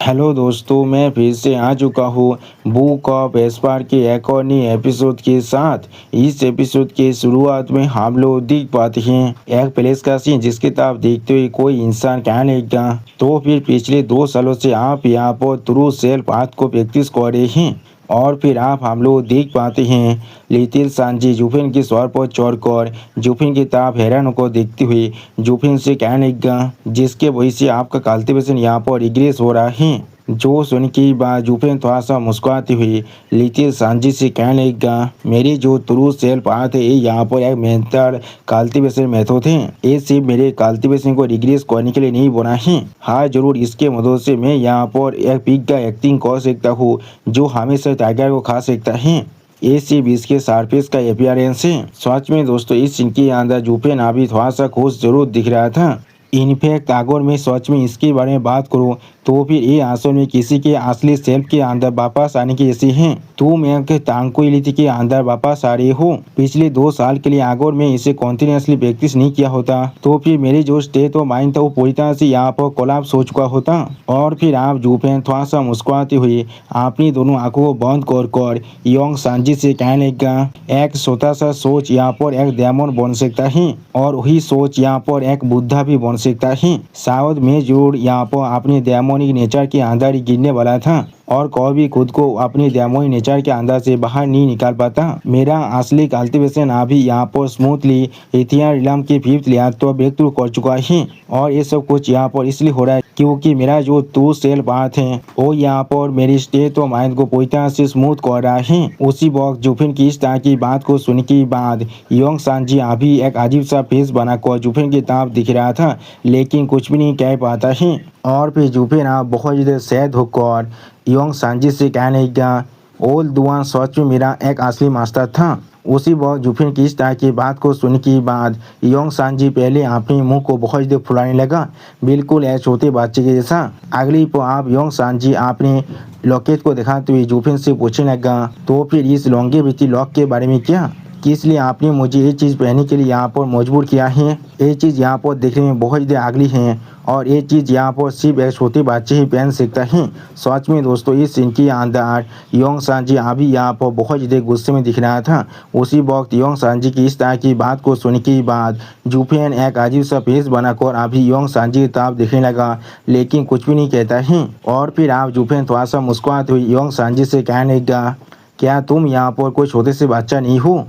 Hello दोस्तों, मैं फिर से आ चुका हूँ बुक ऑफ एस्पार के एक और नई एपिसोड के साथ। इस एपिसोड के शुरुआत में हम लोग देख पाते हैं एक प्लेस का सीन जिसके आप देखते हुए कोई इंसान क्या लेगा। तो फिर पिछले 2 सालों से आप यहाँ पर ट्रू सेल्फ आर्ट को प्रैक्टिस कर रहे हैं और फिर आप हम लोग देख पाते हैं लिटिल सांजी जुफिन के स्वर पर चढ़कर जुफिन की तरफ हैरान होकर देखते हुए जुफिन से क्या लेगा, जिसके वजह से आपका कल्टीवेशन यहाँ पर रिग्रेस हो रहा है। जो सुन के बाद जुफिन थोड़ा सा मुस्कुराते हुए लिटिल सांजी से कहने लगेगा, मेरी जो ट्रू सेल्फ आर्ट है यहाँ पर एक मेंटल कल्टीवेशन मेथड है। ये सिर्फ मेरे कल्टीवेशन को रिग्रेस करने के लिए नहीं बना है। हाँ जरूर, इसके मदद से मैं यहाँ पर एक पिग का एक्टिंग कर सकता हूँ जो हमेशा टाइगर को खा सकता है। ये सिर्फ इसके सरफेस का अपीयरेंस है। सच में दोस्तों, इस सीन के अंदर जुफिन अभी थोड़ा सा खुश जरूर दिख रहा था। इनफैक्ट अगर मैं सच में इसके बारे में बात करूं तो फिर ये असल में किसी के असली सेल्फ के अंदर वापस आने की जैसी है। तुम एक ट्रांक्विलिटी के अंदर वापस आ रहे हो। पिछले 2 साल के लिए अगर मैं इसे कॉन्टिन्यूसली प्रैक्टिस नहीं किया होता तो फिर मेरी जो स्टेट ऑफ माइंड था वो पूरी तरह से यहाँ पर कोलैप्स हो चुका होता। और फिर आप जुफिन थोड़ा सा मुस्कुराते हुए अपनी दोनों आंखों को बंद कर योंग सांजी से कहने लगा, एक छोटा सा सोच यहाँ पर एक डेमन बन सकता है और वही सोच यहाँ पर एक बुद्धा भी बन सकता है। शायद मैं जरूर यहाँ पर अपने डेमोनिक नेचर के अंदर ही गिरने वाला था और कभी खुद को अपनी डेमोनिक नेचर के अंदर से बाहर नहीं निकाल पाता। मेरा असली कल्टीवेशन अभी यहाँ पर स्मूथली इथियन रिलम के 5th लेयर तो ब्रेक थ्रू कर चुका है और ये सब कुछ यहाँ पर इसलिए हो रहा है क्योंकि मेरा जो ट्रू सेल्फ आर्ट है वो यहाँ पर मेरी स्टेट ऑफ माइंड को पूरी तरह से स्मूथ कर रहा है। उसी वक्त जुफिन की इस तरह की बात को सुनने के बाद योंग सांजी अभी एक अजीब सा फेस बनाकर जुफिन की तरफ दिख रहा था लेकिन कुछ भी नहीं कह पाता है। और फिर जुफिन आप बहुत ज़्यादा सैड होकर योंग सांजी से कहने लगा, ओल्ड दुआन सच में मेरा एक असली मास्टर था। उसी वक्त जुफिन की इस तरह की बात को सुनने के बाद योंग सांजी पहले अपने मुंह को बहुत ज़्यादा फुलाने लगा, बिल्कुल एक छोटे बच्चे के जैसा। अगली पर आप योंग सांजी अपने लॉकेट को दिखाते हुए जुफिन से पूछने लगा, तो फिर इस लॉन्गेविटी लॉक के बारे में क्या, किस लिए आपने मुझे ये चीज़ पहनने के लिए यहाँ पर मजबूर किया है। ये चीज़ यहाँ पर देखने में बहुत ज़्यादा अगली है और ये चीज़ यहाँ पर सिर्फ एक छोटे बच्चे ही पहन सकता है। सच में दोस्तों, इस सीन के अंदर योंग सांजी अभी यहाँ पर बहुत ज़्यादा गुस्से में दिख रहा था। उसी वक्त योंग सांजी की इस तरह की बात को सुनने के बाद जुफिन एक अजीब सा फेस बनाकर अभी योंग सांजी की तरफ देखने लगा लेकिन कुछ भी नहीं कहता है। और फिर आप जुफिन थोड़ा सा मुस्कुराते हुए योंग सांजी से कहने लगा, क्या तुम यहाँ पर कोई छोटे से बच्चा नहीं हो,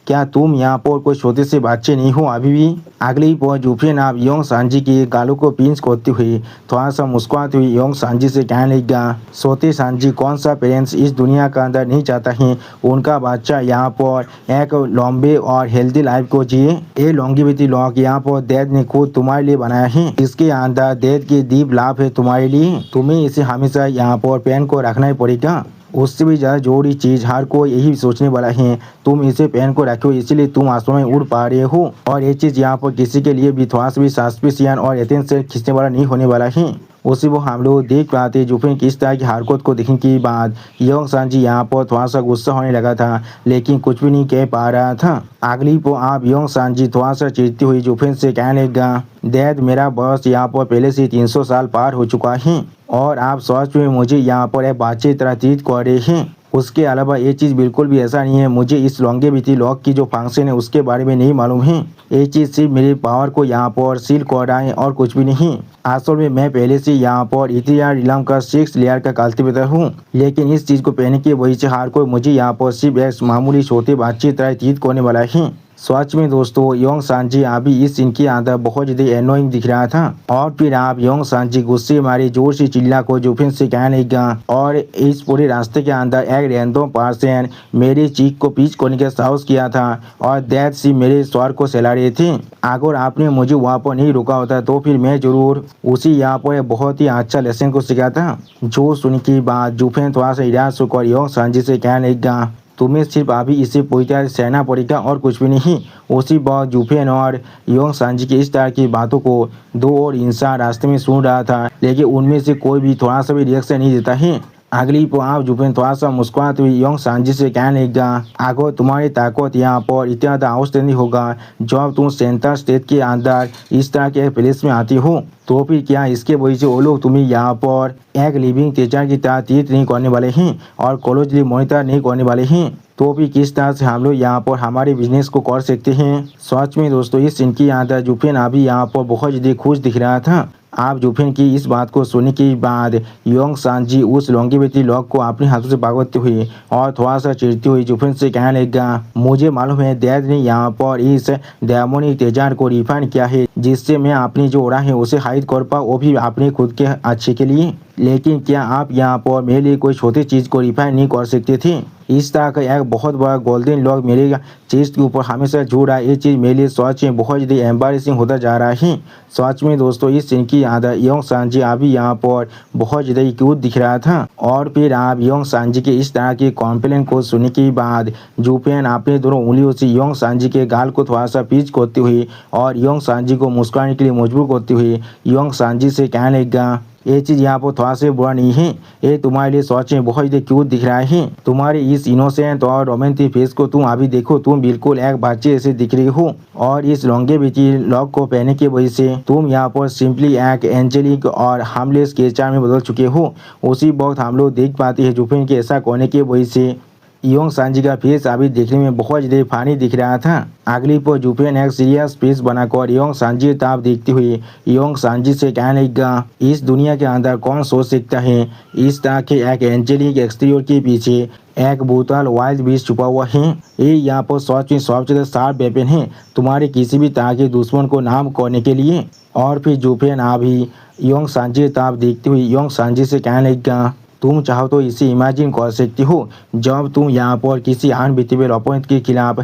क्या तुम यहाँ पर कोई छोटे से बच्चे नहीं हो अभी भी। अगली पर जुफिन आप योंग सांजी के गालों को पिंच करते हुए थोड़ा सा मुस्कुराते हुए योंग सांजी से कहने लगा, सोते सांजी कौन सा पेरेंट्स इस दुनिया का अंदर नहीं चाहता है उनका बच्चा यहाँ पर एक लंबे और हेल्दी लाइफ को जिए। ये लॉन्गेविटी लॉक यहाँ पर डेथ ने खुद तुम्हारे लिए बनाया है। इसके अंदर डेथ की डीप लाभ है तुम्हारे लिए, तुम्हें इसे हमेशा यहाँ पर पेन को रखना ही पड़ेगा। उससे भी ज़्यादा जरूरी चीज़ हर कोई यही सोचने वाला है, तुम इसे पहन को रखो इसलिए तुम आसमान में उड़ पा रहे हो। और ये चीज़ यहाँ पर किसी के लिए भी थोड़ा सा भी सस्पिशियन और अटेंशन खींचने वाला नहीं होने वाला है। उसी वो हम लोग देख पाते जुफिन की इस तरह की हरकत को देखने के बाद योंग सांजी यहाँ पर थोड़ा सा गुस्सा होने लगा था लेकिन कुछ भी नहीं कह पा रहा था। अगली को आप योंग सांजी थोड़ा सा चिढ़ती हुई जुफिन से कहने लगा, डैड मेरा बॉस यहाँ पर पहले से 300 साल पार हो चुका है और आप सच में मुझे यहाँ पर एक बच्चे की तरह ट्रीट कर रहे हैं। उसके अलावा ये चीज़ बिल्कुल भी ऐसा नहीं है, मुझे इस लॉन्गेविटी लॉक की जो फंक्शन है उसके बारे में नहीं मालूम है। ये चीज़ सिर्फ मेरे पावर को यहाँ पर सील कर रहा है और कुछ भी नहीं। असल में मैं पहले से यहाँ पर इथियन रिलम का 6th लेयर का कल्टीवेटर हूँ लेकिन इस चीज़ को पहनने की वजह से हर कोई मुझे यहाँ पर सिर्फ एक मामूली छोटे बच्चे तरह ट्रीट करने वाला है। सच में दोस्तों, योंग सांजी अभी इस सीन के अंदर बहुत ज़्यादा एनोइंग दिख रहा था। और फिर आप योंग सांजी गुस्से मारे जोर से चिल्ला को जुफिन से कहने लगा और इस पूरे रास्ते के अंदर एक रैंडम पर्सन मेरे चीख को पीछ करने का साहस किया था और दैट सी मेरे स्वर को सहला रहे थे। अगर आपने मुझे वहाँ पर नहीं रोका होता तो फिर मैं जरूर उसी यहाँ पर बहुत ही अच्छा लेसन को सिखाता। जो सुन के बाद जुफिन थोड़ा सा निराश होकर योंग सांजी से कहने लगा, तुम्हें सिर्फ अभी इसे पूरी तरह सहना पड़ेगा और कुछ भी नहीं। उसी वक्त जुफिन और योंग सांजी की इस तरह की बातों को दो और इंसान रास्ते में सुन रहा था लेकिन उनमें से कोई भी थोड़ा सा भी रिएक्शन नहीं देता है। अगली पर आप जुफिन थोड़ा सा मुस्कुराते हुए योंग सांजी से कहने लगा, अगर तुम्हारी ताकत यहाँ पर इतना आउटस्टैंडिंग होगा जब तुम सेंटर स्टेट के अंदर इस तरह के प्लेस में आती हो तो फिर क्या इसके वजह से वो लोग तुम्हें यहाँ पर एक लिविंग टीचर की तरह ट्रीट नहीं करने वाले हैं और क्लोजली मॉनिटर नहीं करने वाले हैं? तो भी किस तरह से हम लोग यहाँ पर हमारे बिजनेस को कर सकते हैं? सच में दोस्तों इस सीन की अंदर जुफेन अभी यहाँ पर बहुत ज़्यादा खुश दिख रहा था। आप जुफेन की इस बात को सुनने के बाद योंग सांजी उस लॉन्गेविटी लॉक को अपने हाथों से पकड़ते हुए और थोड़ा सा चिढ़ती हुई जुफेन से कहने लगा, मुझे मालूम है डैड ने यहाँ पर इस डेमोनिक तेजार को रिफाइन किया है जिससे मैं अपनी जो ओरा है उसे हाइड कर पाऊँ, वो भी अपने खुद के अच्छे के लिए। लेकिन क्या आप यहाँ पर मेरे लिए कोई छोटी चीज़ को रिफाइन नहीं कर सकते थे? इस तरह का एक बहुत बड़ा गोल्डन लॉक मेरे चेस्ट के ऊपर हमेशा जुड़ रहा है। ये चीज़ मेरे लिए सच में बहुत ज़्यादा एम्बैरेसिंग होता जा रहा है। सच में दोस्तों इस सीन की आदत योंग सांजी अभी यहाँ पर बहुत ज़्यादा क्यूट दिख रहा था। और फिर आप योंग सांजी के इस तरह की कॉम्प्लेन को सुनने के बाद जुफेन अपने दोनों उंगलियों से योंग सांजी के गाल को थोड़ा सा पीच करते हुए और योंग सांजी को मुस्कुराने के लिए मजबूर करते हुए योंग सांजी से कहने लगा, ये चीज़ यहाँ पर थोड़ा से बुरा नहीं है, ये तुम्हारे लिए सच में बहुत ही क्यूट दिख रहा है। तुम्हारे इस इनोसेंट और रोमांटिक फेस को तुम अभी देखो, तुम बिल्कुल एक बच्चे ऐसे दिख रही हो और इस लॉन्गेविटी लॉक को पहनने की वजह से तुम यहाँ पर सिंपली एक एंजेलिक और हार्मलेस केचर में बदल चुके हो। उसी वक्त हम लोग देख पाते हैं जुफेन के ऐसा करने की वजह से योंग सांजी का फेस अभी देखने में बहुत ज़्यादा फानी दिख रहा था। अगली पर जुफेन एक सीरियस फेस बनाकर योंग सांजी ताप देखते हुए योंग सांजी से कहने लगा, इस दुनिया के अंदर कौन सोच सकता है इस तरह के एक एंजेलिक एक्सटीरियर के पीछे एक बोतल वाइल्ड बीज छुपा हुआ है। ये यहाँ पर सच में सबसे ज़्यादा शार्प वेपन है तुम्हारे किसी भी तरह के दुश्मन को नाम करने के लिए। और फिर जुफेन अभी योंग सांजी ताप देखते हुए योंग सांजी से कहने लगा, तुम चाहो तो इसे इमेजिन कर सकती हो जब तुम यहाँ पर किसी अनबीटेबल ओपोनेंट के खिलाफ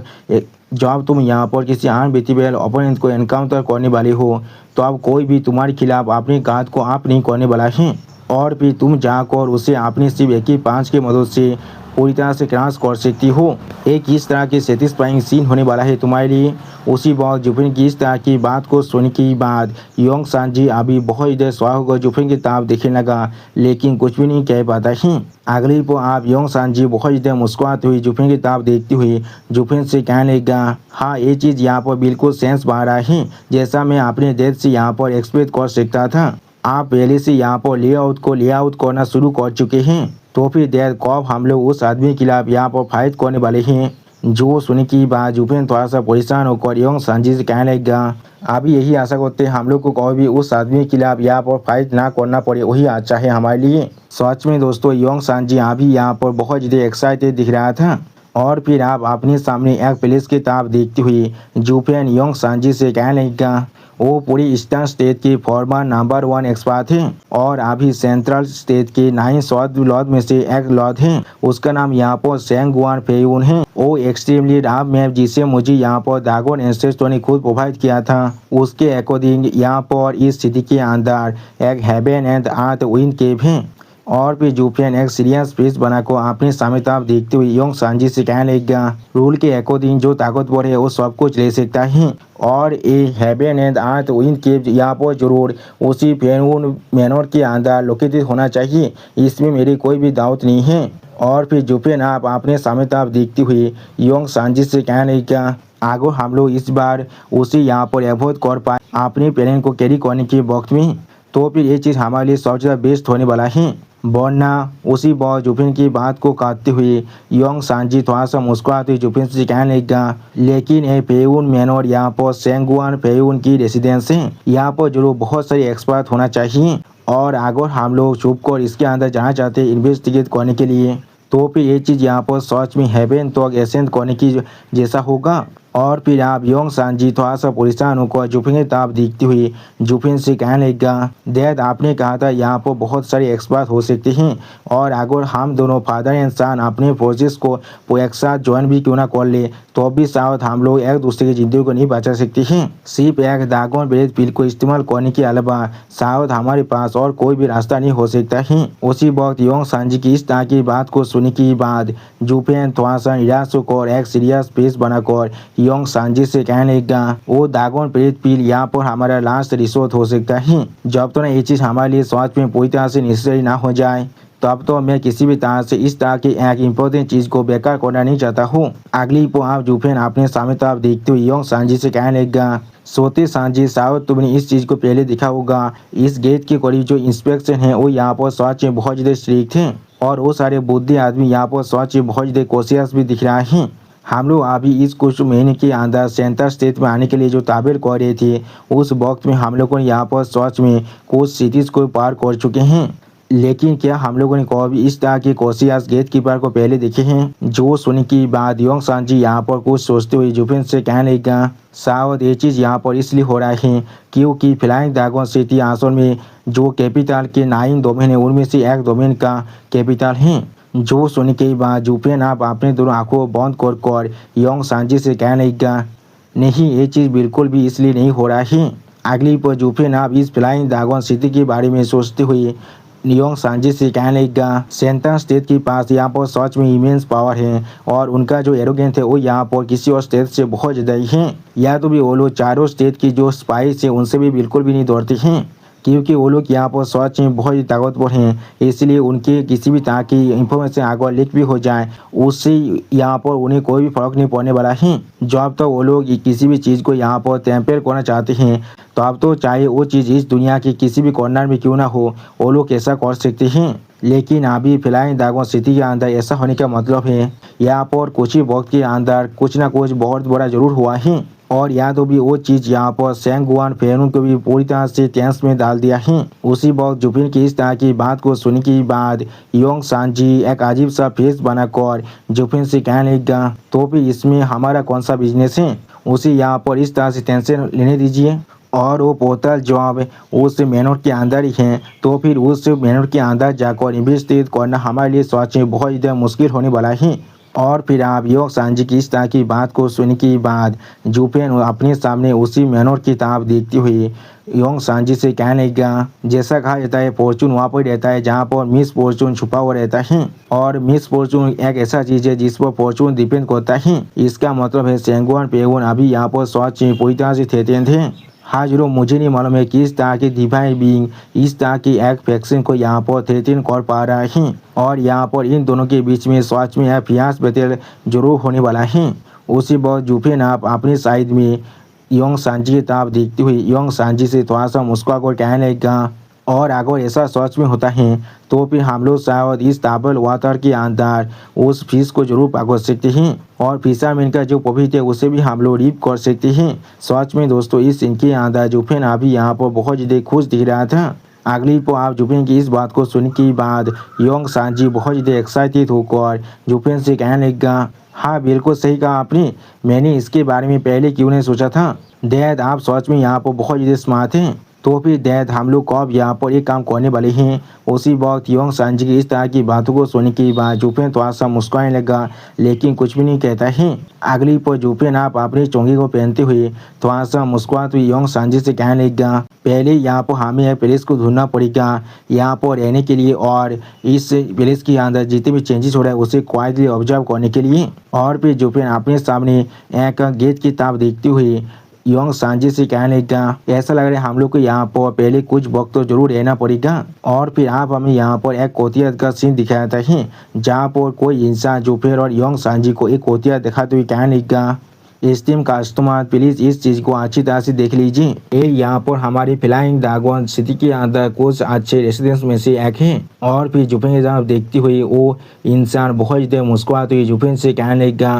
ओपोनेंट को एनकाउंटर करने वाले हो तो अब कोई भी तुम्हारे खिलाफ अपनी घात को आप नहीं करने वाला है। और फिर तुम जाकर उसे अपनी सिर्फ एक ही पाँच की मदद से पूरी तरह से क्रॉस कर सकती हो। एक इस तरह की सेटिस्फाइंग सीन होने वाला है तुम्हारे लिए। उसी वक्त जुफेन की इस तरह की बात को सुनने के बाद योंग सांजी अभी बहुत ही देर स्वाह होकर जुफेन की तरफ देखने लगा लेकिन कुछ भी नहीं कह पाता है। अगली पर आप योंग सांजी बहुत ही देर मुस्कुराते हुए जुफेन की तरफ देखते हुए जुफेन से कहने लगा, हाँ ये चीज़ यहाँ पर बिल्कुल सेंस बन रहा है जैसा मैं अपने डेथ से यहाँ पर एक्सपेक्ट कर सकता था। आप पहले से यहाँ पर लेआउट करना शुरू कर चुके हैं। तो फिर देर कब हम लोग उस आदमी के खिलाफ यहाँ पर फाइट करने वाले हैं? जो सुनने की बात जुफेन थोड़ा सा परेशान होकर योंग सांजी से कहने लगा, अभी यही आशा करते हैं हम लोग को कभी भी उस आदमी के खिलाफ यहाँ पर फाइट ना करना पड़े, वही अच्छा है हमारे लिए। सच में दोस्तों योंग सांजी अभी यहाँ पर बहुत ज़्यादा एक्साइटेड दिख रहा था। और फिर आप अपने सामने एक प्लेस की तरफ देखते हुए जुफेन योंग सांजी से कहने लगा, वो पूरी ईस्टर्न स्टेट की फॉर्मर नंबर 1 एक्सपर्ट है और अभी सेंट्रल स्टेट के 9 सॉर्ड लॉर्ड में से एक लॉर्ड है। उसका नाम यहाँ पर सेंगुआन फेयून है। वो एक्सट्रीमली रफ मैप जिसे मुझे यहाँ पर दागोन एंसेस्टर ने खुद प्रोवाइड किया था उसके अकॉर्डिंग यहाँ पर इस सिटी के अंदर एक हेवन एंड अर्थ विंड केव है। और फिर जुफेन एक सीरियस फेस बनाकर अपने सामने तरफ देखते हुए योंग सांजी से कहने लगा, रूल के अकॉर्डिंग जो ताकतवर है वो सब कुछ ले सकता है और ये हेवन एंड अर्थ विंड केव यहाँ पर जरूर उसी फेयून मैनर के अंदर लोकेटेड होना चाहिए, इसमें मेरी कोई भी डाउट नहीं है। और फिर जुफेन आप अपने सामने तरफ देखते हुए योंग सांजी से कहने लगा, अगर हम लोग इस बार उसे यहाँ पर अवॉइड कर पाए अपने प्लान को कैरी करने के वक्त में तो फिर ये चीज़ हमारे लिए सबसे ज़्यादा बेस्ट होने वाला है। वरना उसी बात जुफेन की बात को काटते हुए योंग सांजी थोड़ा सा मुस्कुराते हुए जुफेन से कहने लगा, लेकिन ये फेयून मैनर यहाँ पर सेंगुआन फेयून की रेसिडेंस है, यहाँ पर जरूर बहुत सारे एक्सपर्ट होना चाहिए और अगर हम लोग छुप कर इसके अंदर जाना चाहते हैं इन्वेस्टिगेट करने के लिए तो फिर ये चीज़ यहाँ पर सच में हेवन तो एसेंट करने की जैसा होगा। और फिर आप योंग सांजी थोड़ा सा परेशान होकर जुफेन की तरफ देखते हुए जुफेन से कहने लगा, डैड आपने कहा था यहाँ पर बहुत सारे एक्सपर्ट हो सकते हैं और अगर हम दोनों फादर एंड सन अपने फोर्सेस को एक साथ ज्वाइन भी क्यों ना कर ले तो भी शायद हम लोग एक दूसरे की जिंदगी को नहीं बचा सकते हैं। सिर्फ एक दागोन ब्रेथ पिल को इस्तेमाल करने के अलावा शायद हमारे पास और कोई भी रास्ता नहीं हो सकता है। उसी वक्त योंग सांजी की इस तरह की बात को सुनने के बाद जुफेन थोड़ा सा निराश होकर एक सीरियस फेस बनाकर योंग सांजी से कहने लगा, वो दागोन ब्रेथ पिल यहाँ पर हमारा लास्ट रिसोर्ट हो सकता है जब तो ना ये चीज़ हमारे लिए स्वास्थ्य में पूरी तरह से नेसेसरी ना हो जाए। तो अब तो मैं किसी भी तरह से इस तरह की एक इम्पोर्टेंट चीज़ को बेकार करना नहीं चाहता हूँ। अगली पो आप जुफेन अपने सामने तरफ देखते हुए योंग सांजी से कहने लगेगा, सोते सांजी शायद तुमने इस चीज़ को पहले देखा होगा, इस गेट के करीब जो इंस्पेक्शन है वो यहाँ पर सच में बहुत ज़्यादा स्ट्रिक्ट थे और वो सारे बुद्धि आदमी यहाँ पर सच में बहुत ज़्यादा कोशिश भी दिख रहा है। हम लोग अभी इस कुछ महीने के अंदर सेंटर स्टेट में आने के लिए जो ताबेर कर रहे थे, उस वक्त में हम लोगों ने यहाँ पर सच में कुछ सिटीज़ को पार कर चुके हैं। लेकिन क्या हम लोगों ने कभी इस तरह के कोशिश गेट कीपर को पहले देखे हैं? जो सुनने की बाद योंग सांजी यहाँ पर कुछ सोचते हुए जुफेन से कहने लगा, शायद ये चीज़ यहाँ पर इसलिए हो रहा है क्योंकि फ्लाइंग ड्रैगन सिटी असल में जो कैपिटल के 9 डोमेन है उनमें से एक डोमेन का कैपिटल है। जो सुनने के बाद जुफेन आप अपने दोनों आंखों बंद कर योंग सांजी से कहने लगा, नहीं ये चीज़ बिल्कुल भी इसलिए नहीं हो रहा है। अगली पर जुफेन आप इस फ्लाइंग ड्रैगन सिटी के बारे में सोचते हुए योंग सांजी से कहने लगा, सेंट्रल स्टेट के पास यहाँ पर सच में इमेंस पावर है और उनका जो एरोगेंस है वो यहाँ पर किसी और स्टेट से बहुत ज़्यादा ही है। या तो भी वो लोग चारों स्टेट की जो स्पाइस है उनसे भी बिल्कुल भी नहीं दौड़ते हैं क्योंकि वो लोग यहाँ पर सच में बहुत ही ताकतवर हैं, इसलिए उनके किसी भी तरह की इंफॉर्मेशन आगे लीक भी हो जाए उससे यहाँ पर उन्हें कोई भी फर्क नहीं पड़ने वाला है। जब तक वो लोग किसी भी चीज़ को यहाँ पर टेम्पर करना चाहते हैं तो अब तो चाहे वो चीज़ इस दुनिया के किसी भी कॉर्नर में क्यों ना हो वो लोग ऐसा कर सकते हैं। लेकिन अभी फ्लाइंग ड्रैगन सिटी के अंदर ऐसा होने का मतलब है यहाँ पर कुछ ही वक्त के अंदर कुछ ना कुछ बहुत बड़ा जरूर हुआ है और या तो भी वो चीज़ यहाँ पर सेंगुआन फेरून को भी पूरी तरह से टेंस में डाल दिया है। उसी वक्त जुफिन की इस तरह की बात को सुनने के बाद योंग सांजी एक अजीब सा फेस बनाकर जुफिन से कहने लगा, तो भी इसमें हमारा कौन सा बिजनेस है, उसे यहाँ पर इस तरह से टेंशन लेने दीजिए। और वो पोर्टल जॉब उस मेनोर के अंदर ही है तो फिर उस मेनोर के अंदर जाकर इन्वेस्टिगेट करना हमारे लिए सच में बहुत ज़्यादा मुश्किल होने वाला है। और फिर आप योंग सांजी की इस तरह की बात को सुनने के बाद जुफेन अपने सामने उसी मेनोर की तरफ देखते हुए योंग सांजी से कहने लगा, जैसा कहा जाता है फॉर्चून वहाँ पर रहता है जहाँ पर मिस फॉर्चून छुपा हुआ रहता है और मिस फॉर्चून एक ऐसा चीज़ है जिस पर फॉर्चून डिपेंड करता है। इसका मतलब है सेंगुआन पेगुन अभी यहाँ पर सच में पूरी तरह से थेटेंड है। हाँ जरूर मुझे नहीं मालूम है किस तरह की डिवाइन बीइंग इस तरह की एक फैक्शन को यहाँ पर थ्रेटन कर पा रहा है और यहाँ पर इन दोनों के बीच में सच में फियास बैटल जरूर होने वाला है। उसी वक्त जुफेन आप अपनी साइड में योंग सांजी की तरफ देखते हुए योंग सांजी से थोड़ा सा मुस्कुरा कर कहने लगा, और अगर ऐसा सच में होता है तो फिर हम लोग शायद इस ताबल वाटर के अंदर उस फिश को जरूर पकड़ सकते हैं और फिशरमैन का जो पॉफिट है उसे भी हम लोग रीप कर सकते हैं। सच में दोस्तों इस सीन के अंदर जुफेन अभी यहाँ पर बहुत ज़्यादा खुश दिख रहा था। अगली पर आप जुफेन की इस बात को सुनने के बाद योंग सांजी बहुत ज़्यादा एक्साइटेड होकर जुफेन से कहने लगा, हाँ बिल्कुल सही कहा आपने, मैंने इसके बारे में पहले क्यों नहीं सोचा था। डैड आप सच में यहाँ पर बहुत ज़्यादा स्मार्ट हैं। तो फिर डैड हम लोग कब यहाँ पर एक काम करने वाले हैं। उसी वक्त योंग सांजी की इस तरह की बातों को सुनने के बाद जुफेन थोड़ा सा मुस्कुराने लगा लेकिन कुछ भी नहीं कहता है। अगली पर जुफेन आप अपनी चोंगी को पहनते हुए थोड़ा सा मुस्कुराते हुए योंग सांजी से कहने लगा, पहले यहाँ पर हमें एक प्लेस को ढूंढना पड़ेगा यहाँ पर रहने के लिए और इस प्लेस के अंदर जितने भी चेंजेस हो रहा है उसे क्वाइटली ऑब्जर्व करने के लिए। और फिर जुफेन अपने सामने एक गेट की तरफ देखते हुए योंग सांजी से कहने लगा, ऐसा लग रहा है हम लोग को यहाँ पर पहले कुछ वक्त तो जरूर रहना पड़ेगा। और फिर आप हमें यहाँ पर एक कोतियात का सीन दिखाया जाता है जहाँ पर कोई इंसान जुफेन और योंग सांजी को एक कोतियात दिखाते हुए कहने लगा, स्टीम कस्टमर प्लीज इस चीज़ को अच्छी तरह से देख लीजिए, ये यहाँ पर हमारी फ्लाइंग ड्रैगन सिटी के अंदर कुछ अच्छे रेसिडेंस में से एक है। और फिर जुफेन की तरफ देखते हुए वो इंसान बहुत ज़्यादा मुस्कुराते हुए जुफेन से कहने लगा,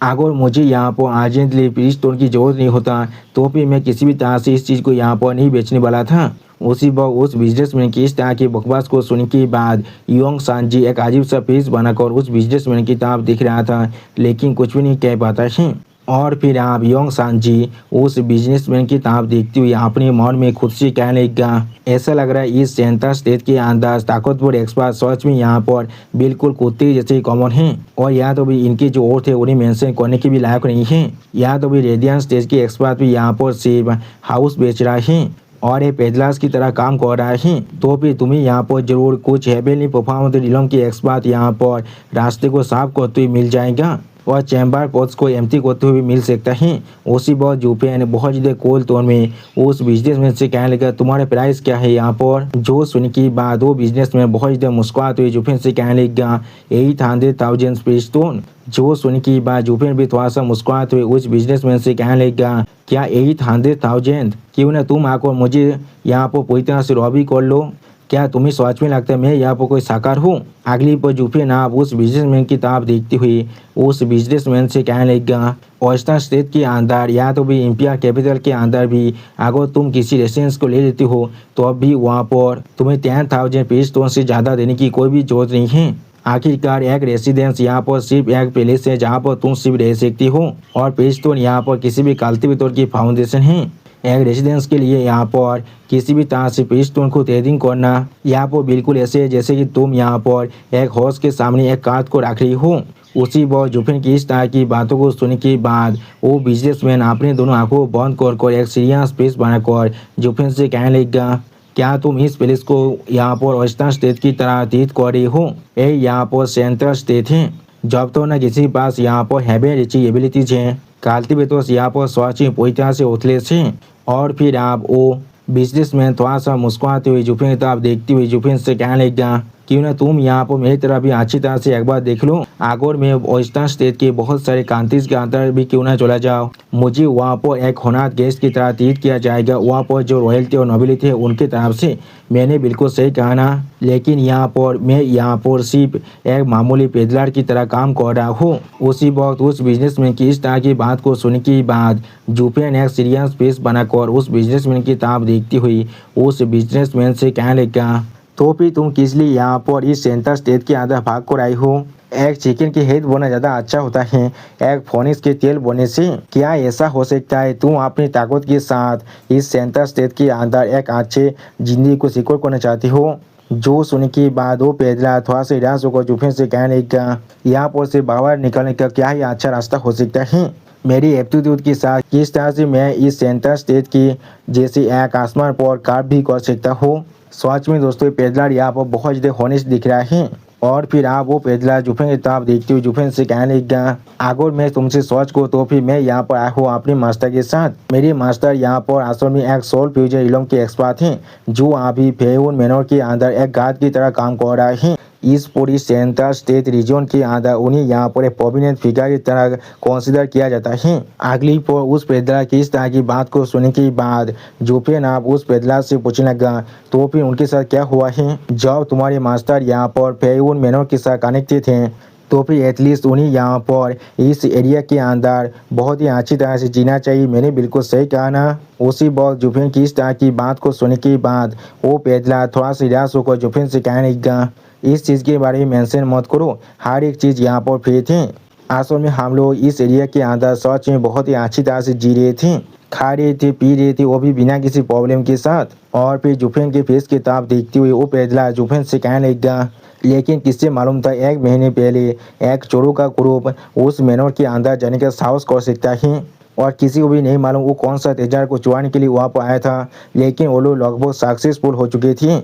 अगर मुझे यहाँ पर अर्जेंटली फ्रीज स्टोर की ज़रूरत नहीं होता तो फिर मैं किसी भी तरह से इस चीज़ को यहाँ पर नहीं बेचने वाला था। उसी वक्त उस बिजनेसमैन की इस तरह की बकवास को सुनने के बाद योंग सांजी एक अजीब सा फेस बनाकर उस बिजनेसमैन की तरफ दिख रहा था लेकिन कुछ भी नहीं कह पाता है। और फिर आप योंग सांजी उस बिजनेसमैन की तरफ देखते हुए अपने मन में खुद से कहने लगा, ऐसा लग रहा है इस सेंट्रल स्टेट के अंदर ताकतवर एक्सपर्ट सच में यहाँ पर बिल्कुल कुत्ते जैसे कॉमन हैं और या तो भी इनके जो और थे उन्हें मेंशन करने के भी लायक नहीं है। या तो भी रेडियन स्टेट के एक्सपर्ट भी यहाँ पर सेब हाउस बेच रहा है और ये पेडलर्स की तरह काम कर रहा है। तो फिर तुम्हें यहाँ पर जरूर कुछ हेवनली परफॉर्मेंस डीलों के एक्सपर्ट यहाँ पर रास्ते को साफ करते हुए मिल जाएगा। और चैम्बर पोस्ट को एम्प्टी करते हुए मिल सकता है। उसी वक्त जुफेन बहुत ज़्यादा कोल्ड टोन में उस बिजनेसमैन से कहने लगा तुम्हारे प्राइस क्या है यहाँ पर। जो सुनने के बाद वो बिजनेसमैन बहुत ज़्यादा मुस्कुराते हुए जुफेन से कहने लगा 800,000 पिस्टोन। जो सुनने के बाद जुफेन भी थोड़ा सा मुस्कुराते हुए उस बिजनेसमैन से कहने लगा क्या 800,000, क्यों ना तुम आकर मुझे यहाँ पर पूरी तरह से रॉबी कर लो। क्या तुम्हें सोच में लगता है मैं यहाँ पर कोई साकार हूँ। अगली पर जुफेन आप उस बिजनेसमैन की तरफ देखते हुए उस बिजनेसमैन से कहने लगा वेस्टर्न स्टेट के अंदर या तो भी इंपियर कैपिटल के अंदर भी अगर तुम किसी रेसिडेंस को ले लेते हो तो अब भी वहाँ पर तुम्हें 10,000 पिस्टोन से ज़्यादा देने की कोई भी जरूरत नहीं है। आखिरकार एक रेसिडेंस यहाँ पर सिर्फ एक पैलेस है जहाँ पर तुम सिर्फ रह सकती हो और पिस्टोन यहाँ पर किसी भी कल्टीवेटर की फाउंडेशन है। एक रेसिडेंस के लिए यहाँ पर किसी भी तरह से पिस्टोन को ट्रेडिंग करना यहाँ पर बिल्कुल ऐसे है जैसे कि तुम यहाँ पर एक हॉर्स के सामने एक कार्ड को रख रही हो। उसी वक्त जुफेन की इस तरह की बातों को सुनने के बाद वो बिजनेसमैन अपने दोनों आंखों बंद कर एक सीरियस फेस बनाकर जुफेन से कहने लगा क्या तुम इस पैलेस को यहाँ पर वेस्टर्न स्टेट की तरह ट्रीट कर रही हो। ये यहाँ पर सेंट्रल स्टेट है। जब तो न किसी के पास यहाँ पर हैवी रिची एबिलिटीज है कल्टीवेटर्स यहाँ पर सोच पूरी तरह से उथलेस हैं। और फिर आप वो बिजनेसमैन थोड़ा सा मुस्कुराते हुए जुफेन की तरफ देखते हुए जुफेन से कहने लगा क्यों ना तुम यहाँ पर मेरी तरफ भी अच्छी तरह से एक बार देख लो। अगर मैं वेस्टर्न स्टेट के बहुत सारे कंट्रीज के अंदर भी क्यों ना चला जाओ मुझे वहाँ पर एक होनार गेस्ट की तरह ट्रीट किया जाएगा। वहाँ पर जो रॉयल्टी और नोबिलिटी है उनकी तरफ से। मैंने बिल्कुल सही कहा ना। लेकिन यहाँ पर मैं यहाँ पर सिर्फ एक मामूली पेडलर की तरह काम कर रहा हूँ। उसी वक्त उस बिजनेसमैन की इस तरह की बात को सुनने के बाद जुफेन एक सीरियस फेस बनाकर उस बिजनेसमैन की तरफ देखती हुई उस बिजनेसमैन से कहने लगा तो फिर तुम किस लिए यहाँ पर इस सेंट्रल स्टेट के अंदर भाग कर आई हो। एक चिकन की हेड बोना ज़्यादा अच्छा होता है एक फोनिक्स के तेल बोने से। क्या ऐसा हो सकता है तुम अपनी ताकत के साथ इस सेंट्रल स्टेट के अंदर एक अच्छे जिंदगी को सिक्योर करना चाहती हो। जो सुनने के बाद वो पैदला थोड़ा सा निराश होकर जुफेन से कहने लगा यहाँ पर से बाहर निकलने का क्या ही अच्छा रास्ता हो सकता है। मेरी एप्टीट्यूड के साथ किस तरह से मैं इस सेंट्रल स्टेट की जैसे एक आसमान पर कार भी कर सकता हूँ। सच में दोस्तों पेडलर यहाँ पर बहुत ज़्यादा हॉनेस्ट दिख रहा है। और फिर आप वो पेडलर जुफेन की तरफ देखते हुए जुफेन से कहने लगा अगर मैं तुमसे सोच को तो फिर मैं यहाँ पर आया हूँ अपने मास्टर के साथ। मेरे मास्टर यहाँ पर असल में एक सोल फ्यूजन इलम के एक्सपर्ट हैं जो अभी फेयून मेनोर के अंदर एक गार्ड की तरह काम कर रहे हैं। इस पूरी सेंट्रल स्टेट रीजन के अंदर उन्हें यहाँ पर एक प्रोमिनेंट फिगर की तरह कंसीडर किया जाता है। अगली पर उस पेडलर की इस तरह की बात को सुनने के बाद जुफेन आप उस पेडलर से पूछने लगा तो फिर उनके साथ क्या हुआ है। जब तुम्हारे मास्टर यहाँ पर फेयून मेनोर के साथ कनेक्टेड थे तो फिर एटलीस्ट उन्हें यहाँ पर इस एरिया के अंदर बहुत ही अच्छी तरह से जीना चाहिए। मैंने बिल्कुल सही कहा ना। उसी वक्त जुफेन की इस तरह की बात को सुनने के बाद वो पेडलर थोड़ा सा निराश होकर जुफेन से कहने लगा इस चीज़ के बारे में मेंशन मत करो हर एक चीज़ यहाँ पर फ्री थी। असल में हम लोग इस एरिया के अंदर सच में बहुत ही अच्छी तरह से जी रहे थे खा रहे थे पी रहे थे वो भी बिना किसी प्रॉब्लम के साथ। और फिर जुफेन के फेस की तरफ देखते हुए वो पेडलर जुफेन से कहने लगा लेकिन किससे मालूम था 1 महीने पहले एक चोरों का ग्रुप उस मेनोर के अंदर जाने का साहस कर सकता है और किसी को भी नहीं मालूम वो कौन सा तेजार को चुराने के लिए वहाँ पर आया था। लेकिन वो लोग लगभग सक्सेसफुल हो चुके थे।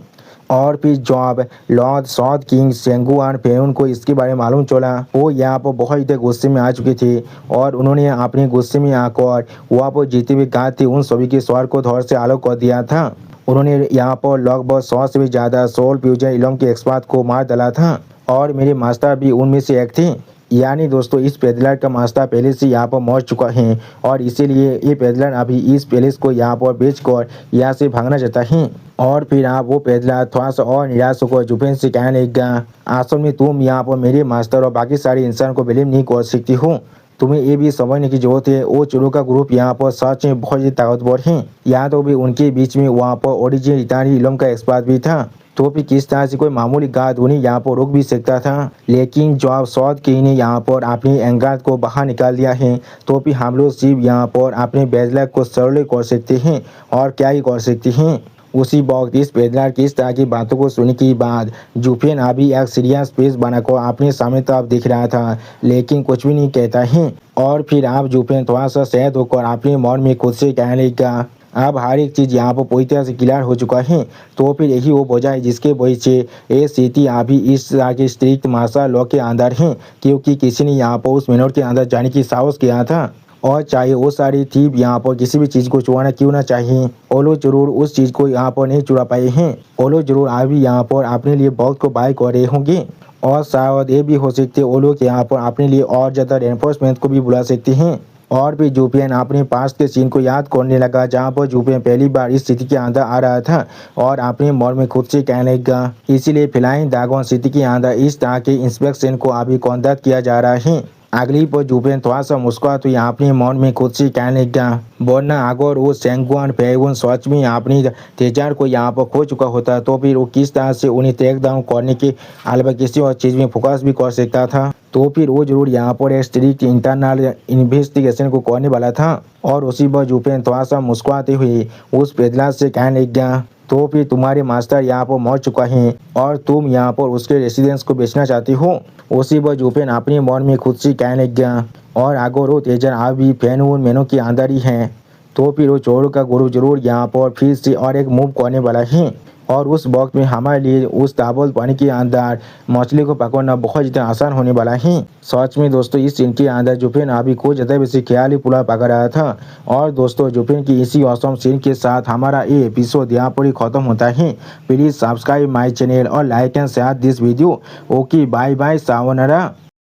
और फिर जॉब लॉर्ड साउथ किंग सेंगुआन फेयून को इसके बारे में मालूम चला वो यहाँ पर बहुत ज़्यादा गुस्से में आ चुके थे और उन्होंने अपने गुस्से में आकर वहाँ पर जीते हुए गार्ड थे उन सभी के स्वर को धौर से अलग कर दिया था। उन्होंने यहाँ पर लगभग 100 से भी ज़्यादा सोल फ्यूजन इलम के एक्सपर्ट को मार डाला था और मेरे मास्टर भी उनमें से एक थे। यानी दोस्तों इस पेडलर का मास्टर पहले से यहाँ पर मर चुका है और इसीलिए ये पेडलर अभी इस पैलेस को यहाँ पर बेचकर यहाँ से भागना चाहता है। और फिर आप वो पेडलर थोड़ा सा और निराश होकर जुफेन से कहने लगा असल में तुम यहाँ पर मेरे मास्टर और बाकी सारे इंसान को ब्लेम नहीं कर सकती हो। तुम्हें ये भी समझने की जरूरत है वो चोरों का ग्रुप यहाँ पर सच में बहुत ही ताकतवर है। यहाँ तो भी उनके बीच में वहाँ पर ओरिजिनल इतानी इलम का एक्सपर्ट भी था तो भी किस तरह से कोई मामूली गार्ड उन्हें यहाँ पर रोक भी सकता था। लेकिन जब साउथ किंग ने यहाँ पर अपने एंगार्ड को बाहर निकाल दिया है तो भी हम लोग सिर्फ यहाँ पर अपने बेजलर को सरल कर सकते हैं और क्या ही कर सकते हैं। उसी वक्त इस पेडलर की इस तरह की बातों को सुनने के बाद जुफेन अभी एक सीरियस फेस बनाकर अपने सामने तरफ दिख रहा था लेकिन कुछ भी नहीं कहता है। और फिर आप जुफेन थोड़ा सा सहद होकर अपने मन में खुद से कहने लगा अब हर एक चीज़ यहाँ पर पूरी तरह से क्लियर हो चुका है। तो फिर यही वो वजह है जिसके वजह से ये स्थिति अभी इस तरह के स्ट्रिक्ट मार्शल लॉ के अंदर है, क्योंकि किसी ने यहाँ पर उस मिनट के अंदर जाने की साहस किया था। और चाहे वो सारी थी यहाँ पर किसी भी चीज़ को चुराना क्यों ना चाहिए, वो लोग जरूर उस चीज़ को यहाँ पर नहीं चुरा पाए हैं। वो लोग जरूर अभी यहाँ पर अपने लिए बहुत को बाय कर रहे होंगे, और शायद ये भी हो सकते वो लोग यहाँ पर अपने लिए और ज़्यादा रेनफोर्समेंट को भी बुला सकते हैं। और भी जुपियन अपने पास के सीन को याद करने लगा, जहाँ पर जुपियन पहली बार इस स्थिति के अंदर आ रहा था और अपने मन में खुद से कहने लगा, इसीलिए फिलहाल दागोन स्थिति के अंदर इस तरह के इंस्पेक्शन को अभी कंडक्ट किया जा रहा है। अगली पर जुपियन थोड़ा सा मुस्कुरा तो यहाँ अपने मन में खुद से कहने लगा, वरना अगर वो सेंगुआन पेगुन सच में अपनी तेजार को यहाँ पर खो चुका होता तो फिर वो किस तरह से उन्हें टेक डाउन करने के अलावा किसी और चीज़ में फोकस भी कर सकता था। तो फिर वो जरूर यहाँ पर एक स्ट्रिक्ट इंटरनल इन्वेस्टिगेशन को करने वाला था। और उसी पर जुपियन थोड़ा सा मुस्कुराते हुए उस पेदला से कहने लगा, तो फिर तुम्हारे मास्टर यहाँ पर मर चुका है और तुम यहाँ पर उसके रेसिडेंस को बेचना चाहती हो। उसी पर जुपियन अपने मन में खुद से कहने लगा, और अगर वो तेजर अभी फैनून मेनू के अंदर ही है तो फिर वो चोरों का गुरु जरूर यहाँ पर फिर से और एक मूव करने वाला है। और उस वक्त में हमारे लिए उस ताबल पानी के अंदर मछली को पकड़ना बहुत ज़्यादा आसान होने वाला है। सच में दोस्तों इस सीन के अंदर जुपियन अभी कुछ ज़्यादा वैसे ख्याल ही पूरा पकड़ रहा था। और दोस्तों जुपियन की इसी औसम सीन के साथ हमारा ये एपिसोड यहाँ पर ही खत्म होता है। प्लीज़ सब्सक्राइब माई चैनल और like and share this video. Okay bye bye सावनरा।